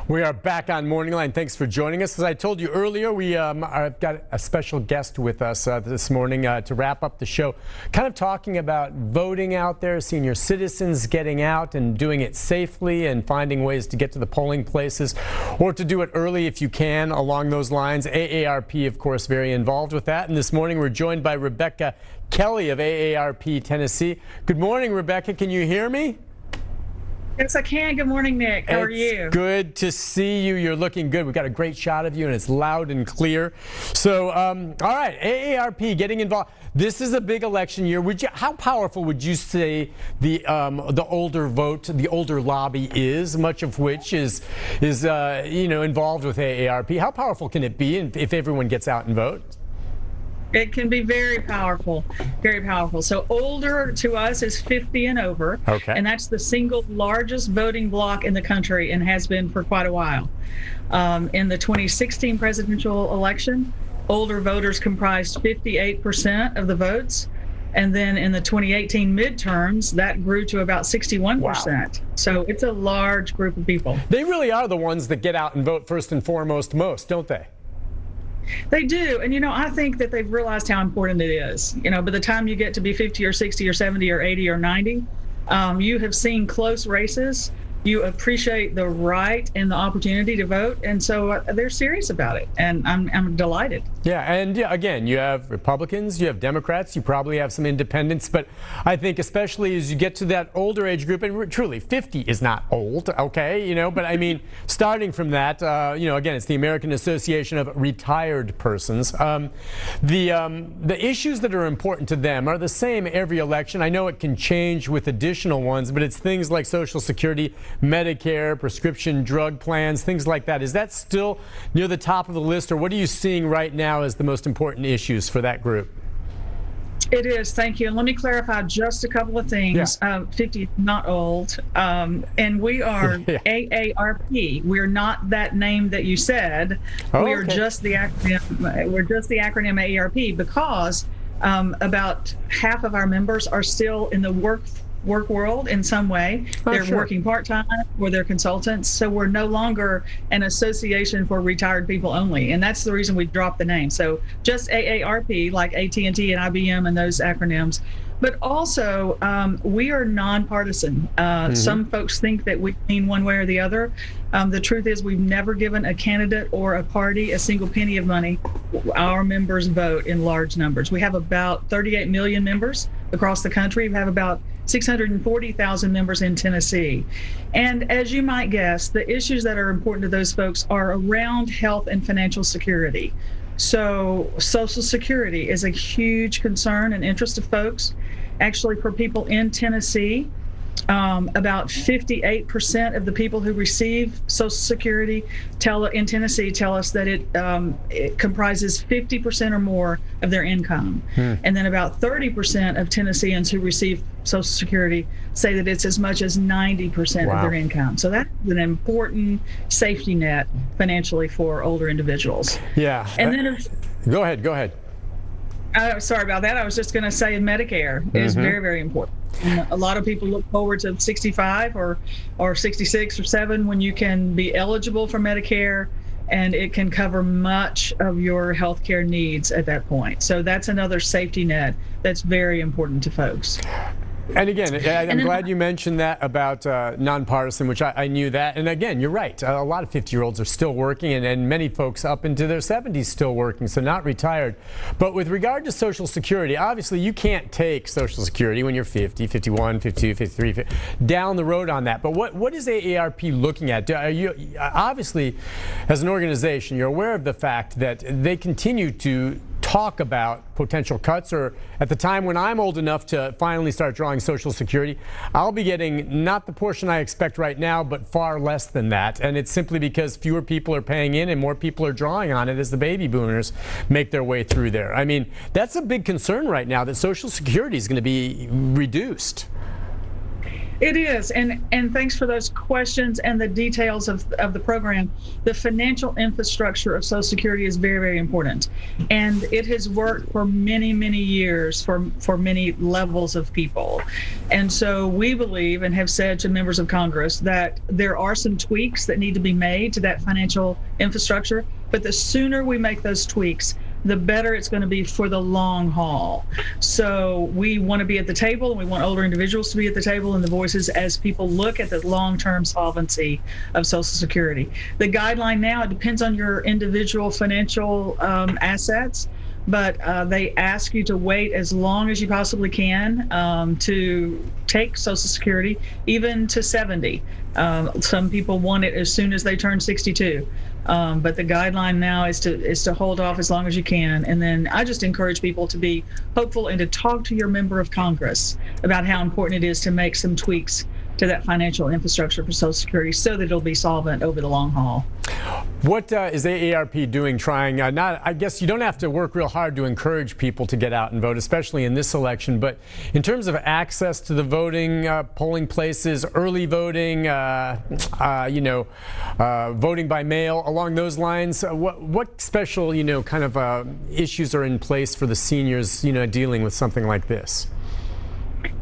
We are back on MorningLine. Thanks for joining us. As I told you earlier, I've got a special guest with us this morning to wrap up the show, kind of talking about voting out there, senior citizens getting out and doing it safely and finding ways to get to the polling places or to do it early if you can along those lines. AARP, of course, very involved with that. And this morning we're joined by Rebecca Kelly of AARP Tennessee. Good morning, Rebecca. Can you hear me? Yes, I can. Good morning, Nick. How are you? Good to see you. You're looking good. We've got a great shot of you, and it's loud and clear. So, all right, AARP getting involved. This is a big election year. How powerful would you say the older vote, the older lobby is, much of which is involved with AARP? How powerful can it be if everyone gets out and votes? It can be very powerful, very powerful. So older to us is 50 and over, okay. And that's the single largest voting bloc in the country and has been for quite a while. In the 2016 presidential election, older voters comprised 58% of the votes. And then in the 2018 midterms, that grew to about 61%. Wow. So it's a large group of people. They really are the ones that get out and vote first and foremost most, don't they? They do. And, I think that they've realized how important it is. By the time you get to be 50 or 60 or 70 or 80 or 90, you have seen close races. You appreciate the right and the opportunity to vote. And so they're serious about it. And I'm delighted. Yeah. And again, you have Republicans, you have Democrats, you probably have some independents. But I think especially as you get to that older age group, and truly 50 is not old, okay, but I mean, starting from that, again, it's the American Association of Retired Persons. The issues that are important to them are the same every election. I know it can change with additional ones, but it's things like Social Security, Medicare, prescription drug plans, things like that. Is that still near the top of the list, or what are you seeing right now as the most important issues for that group? It is. Thank you. And let me clarify just a couple of things. Yeah. 50 is not old. And we are Yeah. AARP. We're not that name that you said. Oh, we are okay. just the acronym. We're just the acronym AARP because about half of our members are still in the work world in some way. They're Sure. working part-time or they're consultants. So we're no longer an association for retired people only. And that's the reason we dropped the name. So just AARP, like AT&T and IBM and those acronyms. But also, we are nonpartisan. Some folks think that we lean one way or the other. The truth is we've never given a candidate or a party a single penny of money. Our members vote in large numbers. We have about 38 million members across the country. We have about 640,000 members in Tennessee. And as you might guess, the issues that are important to those folks are around health and financial security. So Social Security is a huge concern and interest of folks. Actually, for people in Tennessee, about 58% of the people who receive Social Security in Tennessee tell us that it comprises 50% or more of their income. And then about 30% of Tennesseans who receive Social Security say that it's as much as 90% Wow. of their income. So that's an important safety net financially for older individuals. Yeah. And then Go ahead. sorry about that. I was just going to say Medicare is very, very important. A lot of people look forward to 65 or 66 or 7 when you can be eligible for Medicare, and it can cover much of your health care needs at that point. So that's another safety net that's very important to folks. And again, I'm glad you mentioned that about nonpartisan, which I knew that. And again, you're right. A lot of 50-year-olds are still working, and many folks up into their 70s still working, so not retired. But with regard to Social Security, obviously you can't take Social Security when you're 50, 51, 52, 53, down the road on that. But what is AARP looking at? Are you, obviously, as an organization, you're aware of the fact that they continue to talk about potential cuts, or at the time when I'm old enough to finally start drawing Social Security, I'll be getting not the portion I expect right now, but far less than that. And it's simply because fewer people are paying in and more people are drawing on it as the baby boomers make their way through there. I mean, that's a big concern right now, that Social Security is going to be reduced. It is, and thanks for those questions and the details of the program. The financial infrastructure of Social Security is very, very important, and it has worked for many, many years for many levels of people. And so we believe and have said to members of Congress that there are some tweaks that need to be made to that financial infrastructure, but the sooner we make those tweaks, the better it's going to be for the long haul. So we want to be at the table, and we want older individuals to be at the table and the voices as people look at the long-term solvency of Social Security. The guideline now, it depends on your individual financial assets, but they ask you to wait as long as you possibly can to take Social Security, even to 70. Some people want it as soon as they turn 62. But the guideline now is to hold off as long as you can. And then I just encourage people to be hopeful and to talk to your member of Congress about how important it is to make some tweaks to that financial infrastructure for Social Security so that it'll be solvent over the long haul. What is AARP doing trying, I guess you don't have to work real hard to encourage people to get out and vote, especially in this election, but in terms of access to the voting, polling places, early voting, voting by mail, along those lines, what special, kind of issues are in place for the seniors, dealing with something like this?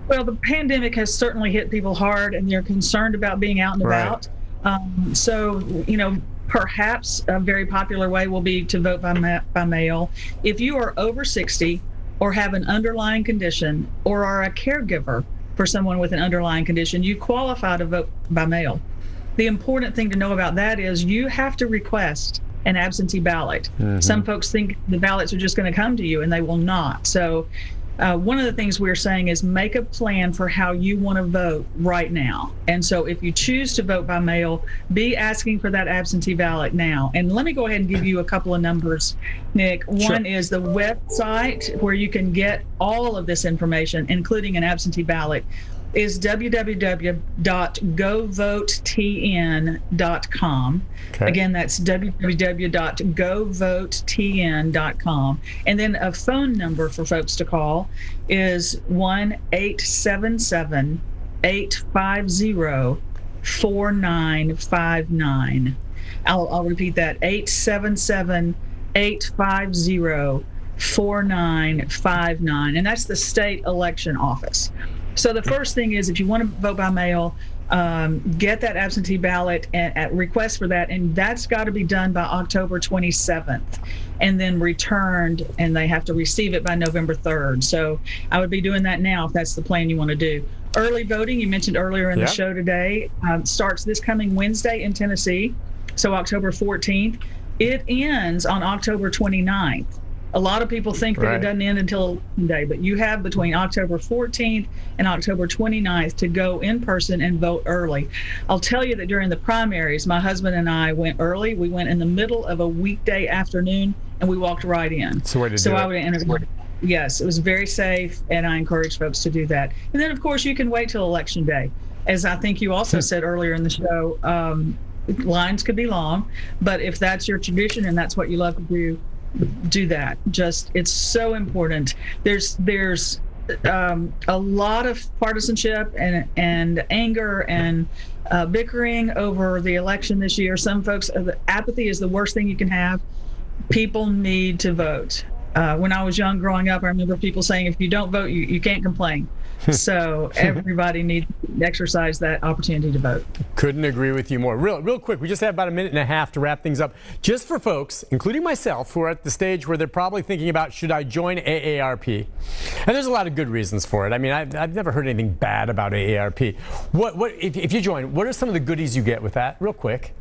Well, the pandemic has certainly hit people hard, and they're concerned about being out and about. Perhaps a very popular way will be to vote by mail. If you are over 60 or have an underlying condition or are a caregiver for someone with an underlying condition, you qualify to vote by mail. The important thing to know about that is you have to request an absentee ballot. Mm-hmm. Some folks think the ballots are just going to come to you, and they will not. So one of the things we're saying is make a plan for how you want to vote right now. And so if you choose to vote by mail, be asking for that absentee ballot now. And let me go ahead and give you a couple of numbers, Nick. One is the website where you can get all of this information, including an absentee ballot, is www.govotetn.com. Okay. Again, that's www.govotetn.com. And then a phone number for folks to call is 1-877-850-4959. I'll repeat that, 877-850-4959. And that's the state election office. So the first thing is, if you want to vote by mail, get that absentee ballot and request for that, and that's got to be done by October 27th, and then returned, and they have to receive it by November 3rd. So I would be doing that now if that's the plan you want to do. Early voting, you mentioned earlier in the show today, starts this coming Wednesday in Tennessee, so October 14th. It ends on October 29th. A lot of people think that it doesn't end until Election Day, but you have between October 14th and October 29th to go in person and vote early. I'll tell you that during the primaries, my husband and I went early. We went in the middle of a weekday afternoon, and we walked right in. That's the way to do it. Yes, it was very safe, and I encourage folks to do that. And then, of course, you can wait till Election Day. As I think you also said earlier in the show, lines could be long, but if that's your tradition and that's what you love to do that. It's so important. There's a lot of partisanship and anger and bickering over the election this year. Some folks, apathy is the worst thing you can have. People need to vote. When I was young growing up, I remember people saying, if you don't vote, you can't complain. So everybody needs to exercise that opportunity to vote. Couldn't agree with you more. Real quick, we just have about a minute and a half to wrap things up. Just for folks, including myself, who are at the stage where they're probably thinking about, should I join AARP? And there's a lot of good reasons for it. I mean, I've never heard anything bad about AARP. If you join, what are some of the goodies you get with that? Real quick.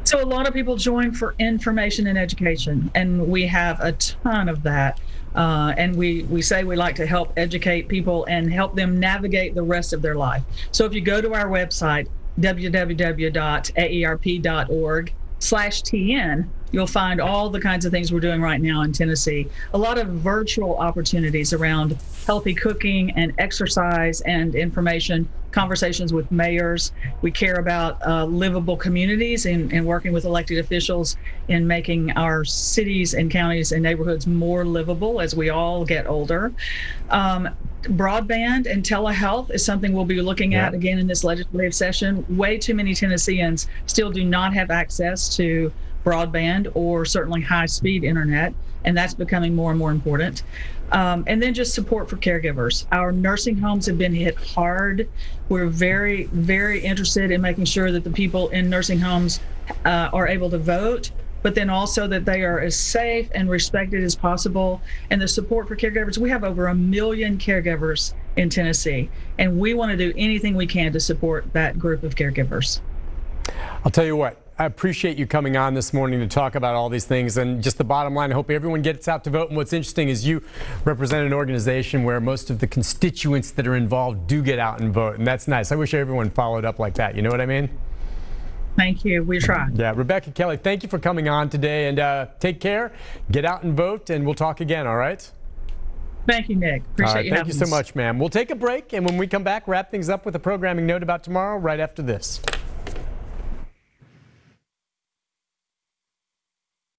So a lot of people join for information and education, and we have a ton of that. And we say we like to help educate people and help them navigate the rest of their life. So if you go to our website, www.aarp.org/TN, you'll find all the kinds of things we're doing right now in Tennessee. A lot of virtual opportunities around healthy cooking and exercise and information, conversations with mayors. We care about livable communities and working with elected officials in making our cities and counties and neighborhoods more livable as we all get older. Broadband and telehealth is something we'll be looking at again in this legislative session. Way too many Tennesseans still do not have access to broadband or certainly high-speed internet, and that's becoming more and more important. And then just support for caregivers. Our nursing homes have been hit hard. We're very, very interested in making sure that the people in nursing homes are able to vote, but then also that they are as safe and respected as possible. And the support for caregivers, we have over 1 million caregivers in Tennessee, and we want to do anything we can to support that group of caregivers. I'll tell you what, I appreciate you coming on this morning to talk about all these things. And just the bottom line, I hope everyone gets out to vote. And what's interesting is you represent an organization where most of the constituents that are involved do get out and vote. And that's nice. I wish everyone followed up like that. You know what I mean? Thank you. We try. Yeah. Rebecca Kelly, thank you for coming on today. And take care. Get out and vote. And we'll talk again. All right? Thank you, Nick. Appreciate you having us. Thank you so much, ma'am. We'll take a break. And when we come back, wrap things up with a programming note about tomorrow right after this.